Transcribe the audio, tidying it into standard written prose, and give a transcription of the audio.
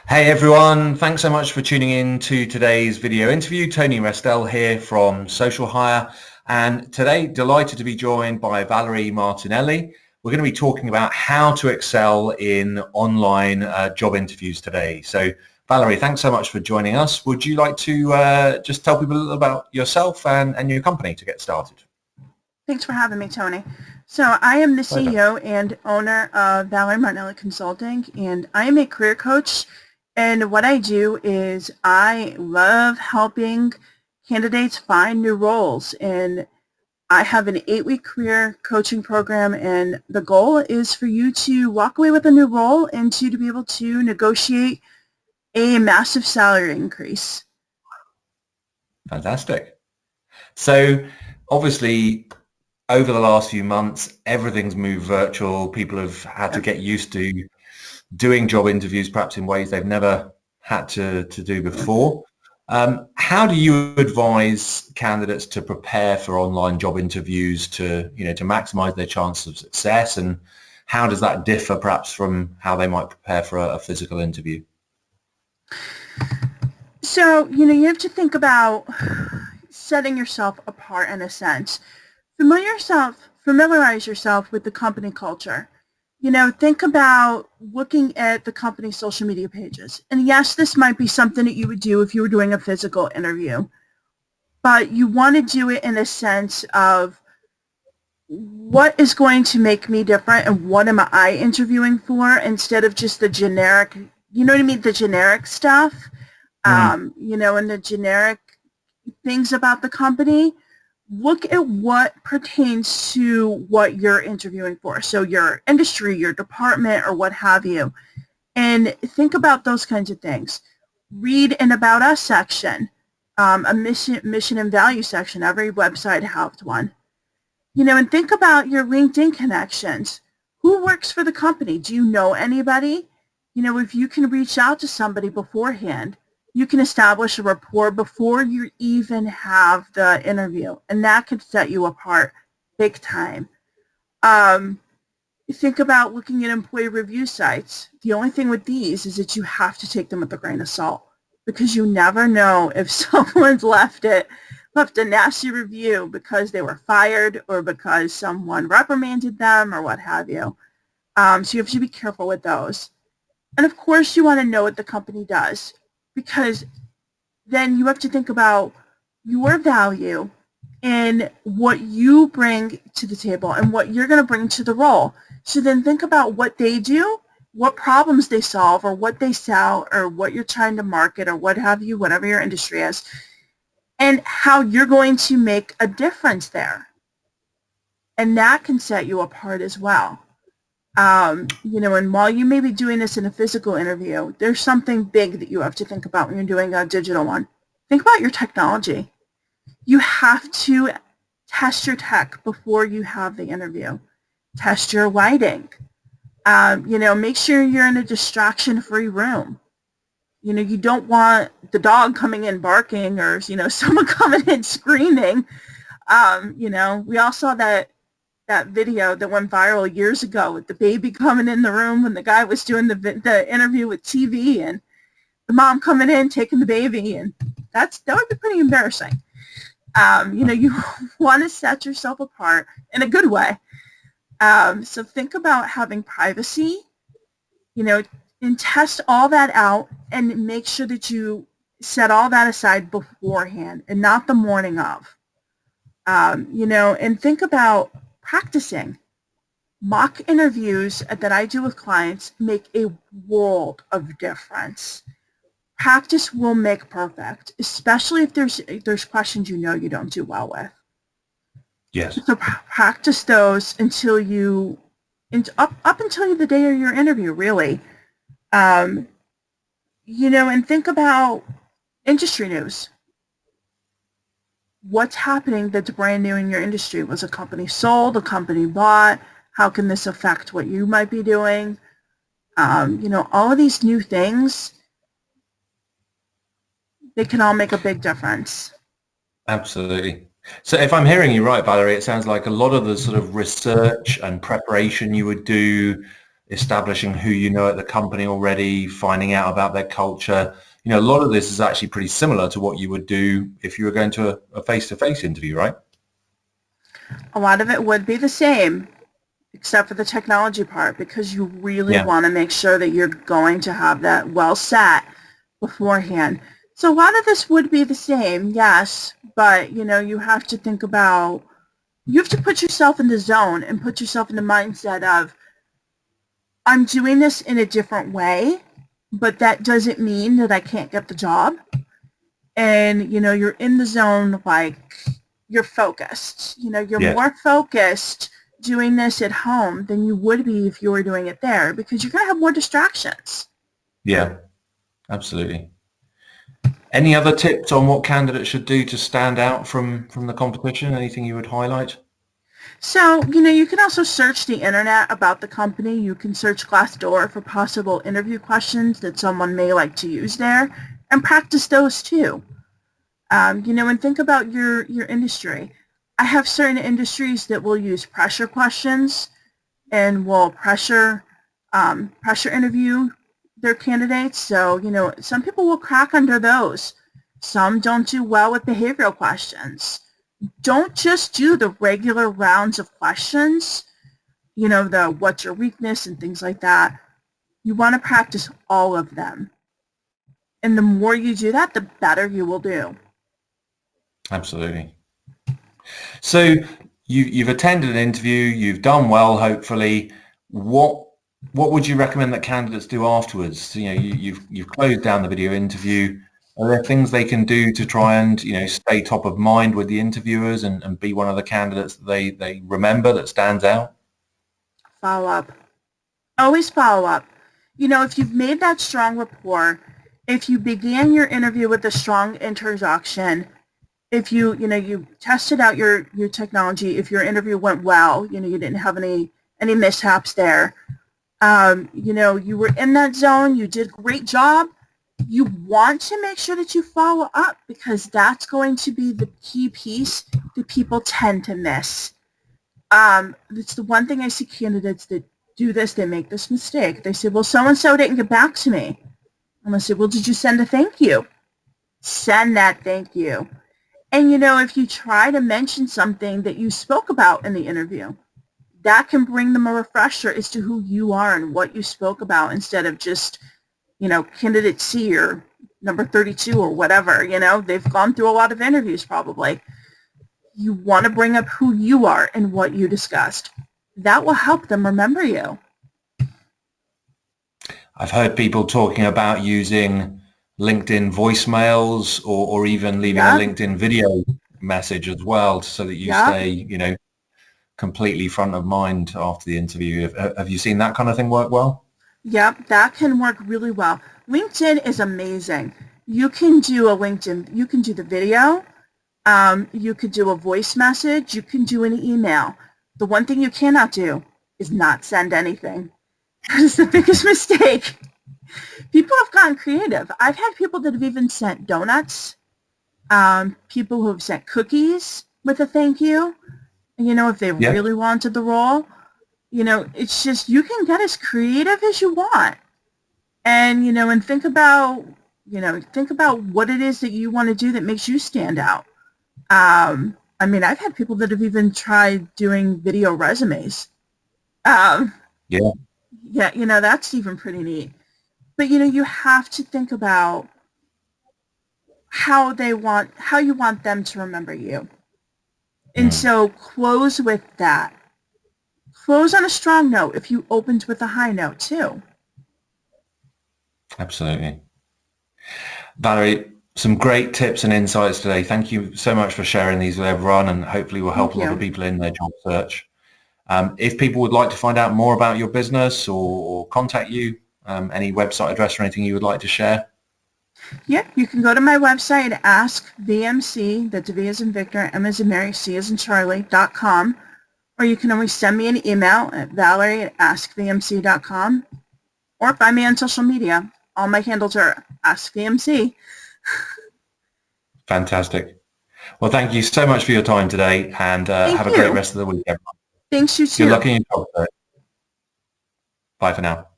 Hey everyone, thanks so much for tuning in to today's video interview. Tony Restel here from Social Hire, and today delighted to be joined by Valerie Martinelli. We're going to be talking about how to excel in online job interviews today. So Valerie, thanks so much for joining us. Would you like to just tell people a little about yourself and your company to get started? Thanks for having me, Tony. So I am the Pleasure. CEO and owner of Valerie Martinelli Consulting, and I am a career coach. And what I do is I love helping candidates find new roles. And I have an 8-week career coaching program, and the goal is for you to walk away with a new role and to be able to negotiate a massive salary increase. Fantastic. So obviously over the last few months, everything's moved virtual. People have had to get used to doing job interviews perhaps in ways they've never had to do before. How do you advise candidates to prepare for online job interviews to maximize their chance of success, and how does that differ perhaps from how they might prepare for a physical interview? So, you have to think about setting yourself apart in a sense. Familiarize yourself with the company culture. Think about looking at the company's social media pages. And yes, this might be something that you would do if you were doing a physical interview, but you want to do it in a sense of what is going to make me different and what am I interviewing for, instead of just the generic, the generic stuff, and the generic things about the company. Look at what pertains to what you're interviewing for. So your industry, your department, or what have you. And think about those kinds of things. Read an About Us section, a mission and value section. Every website has one. And think about your LinkedIn connections. Who works for the company? Do you know anybody? If you can reach out to somebody beforehand, you can establish a rapport before you even have the interview, and that could set you apart big time. Think about looking at employee review sites. The only thing with these is that you have to take them with a grain of salt, because you never know if someone's left a nasty review because they were fired or because someone reprimanded them or what have you. So you have to be careful with those. And of course, you want to know what the company does, because then you have to think about your value and what you bring to the table and what you're going to bring to the role. So then think about what they do, what problems they solve, or what they sell, or what you're trying to market, or what have you, whatever your industry is, and how you're going to make a difference there. And that can set you apart as well. And while you may be doing this in a physical interview, there's something big that you have to think about when you're doing a digital one. Think about your technology. You have to test your tech before you have the interview. Test your lighting. Make sure you're in a distraction-free room. You don't want the dog coming in barking, or, someone coming in screaming. We all saw that video that went viral years ago with the baby coming in the room when the guy was doing the interview with TV, and the mom coming in taking the baby, and that would be pretty embarrassing. You want to set yourself apart in a good way. So think about having privacy, and test all that out, and make sure that you set all that aside beforehand and not the morning of. And think about practicing. Mock interviews that I do with clients make a world of difference. Practice will make perfect, especially if there's questions you don't do well with. Yes. So practice those until up until the day of your interview, really. And think about industry news. What's happening that's brand new in your industry? Was a company sold, a company bought? How can this affect what you might be doing? All of these new things, they can all make a big difference. Absolutely. So if I'm hearing you right, Valerie, it sounds like a lot of the sort of research and preparation you would do establishing who you know at the company already, finding out about their culture. You know, a lot of this is actually pretty similar to what you would do if you were going to a face-to-face interview, right? A lot of it would be the same, except for the technology part, because you really Yeah. want to make sure that you're going to have that well set beforehand. So a lot of this would be the same, yes, but you have to think about, you have to put yourself in the zone and put yourself in the mindset of, I'm doing this in a different way, but that doesn't mean that I can't get the job. And you're in the zone, like, you're focused. You're Yeah. more focused doing this at home than you would be if you were doing it there, because you're going to have more distractions. Yeah, absolutely. Any other tips on what candidates should do to stand out from the competition? Anything you would highlight? So, you can also search the internet about the company. You can search Glassdoor for possible interview questions that someone may like to use there, and practice those too. And think about your industry. I have certain industries that will use pressure questions and will pressure interview their candidates. So, some people will crack under those. Some don't do well with behavioral questions. Don't just do the regular rounds of questions, the what's your weakness and things like that. You want to practice all of them. And the more you do that, the better you will do. Absolutely. So you've attended an interview, you've done well, hopefully. What would you recommend that candidates do afterwards? You know, you've closed down the video interview. Are there things they can do to try and, stay top of mind with the interviewers and be one of the candidates that they remember that stands out? Follow up. Always follow up. If you've made that strong rapport, if you began your interview with a strong introduction, if you tested out your technology, if your interview went well, you didn't have any mishaps there, you were in that zone, you did a great job, you want to make sure that you follow up, because that's going to be the key piece that people tend to miss. It's the one thing I see candidates that do this, they make this mistake. They say, well, so-and-so didn't get back to me. And I say, well, did you send a thank you? Send that thank you. And, if you try to mention something that you spoke about in the interview, that can bring them a refresher as to who you are and what you spoke about, instead of just, candidate C or number 32 or whatever. They've gone through a lot of interviews probably. You want to bring up who you are and what you discussed. That will help them remember you. I've heard people talking about using LinkedIn voicemails or even leaving a LinkedIn video message as well, so that you stay, completely front of mind after the interview. Have you seen that kind of thing work well? Yep, that can work really well. LinkedIn is amazing. You can do you can do the video, you could do a voice message, you can do an email. The one thing you cannot do is not send anything. That is the biggest mistake. People have gotten creative. I've had people that have even sent donuts, people who have sent cookies with a thank you, if they really wanted the role. It's just, you can get as creative as you want. And, and think about what it is that you want to do that makes you stand out. I've had people that have even tried doing video resumes. Yeah, that's even pretty neat. But, you have to think about how you want them to remember you. And so close with that. Close on a strong note if you opened with a high note too. Absolutely. Valerie, some great tips and insights today. Thank you so much for sharing these with everyone, and hopefully we'll help a lot of people in their job search. If people would like to find out more about your business or contact you, any website address or anything you would like to share? Yeah, you can go to my website, Ask VMC, that's V as in Victor, M as in Mary, C as in Charlie.com, or you can always send me an email at valerie@askvmc.com, or find me on social media. All my handles are Ask VMC. Fantastic. Well, thank you so much for your time today, and have a great rest of the week, everyone. Thanks, you too. Good luck in your job search. Bye. Bye for now.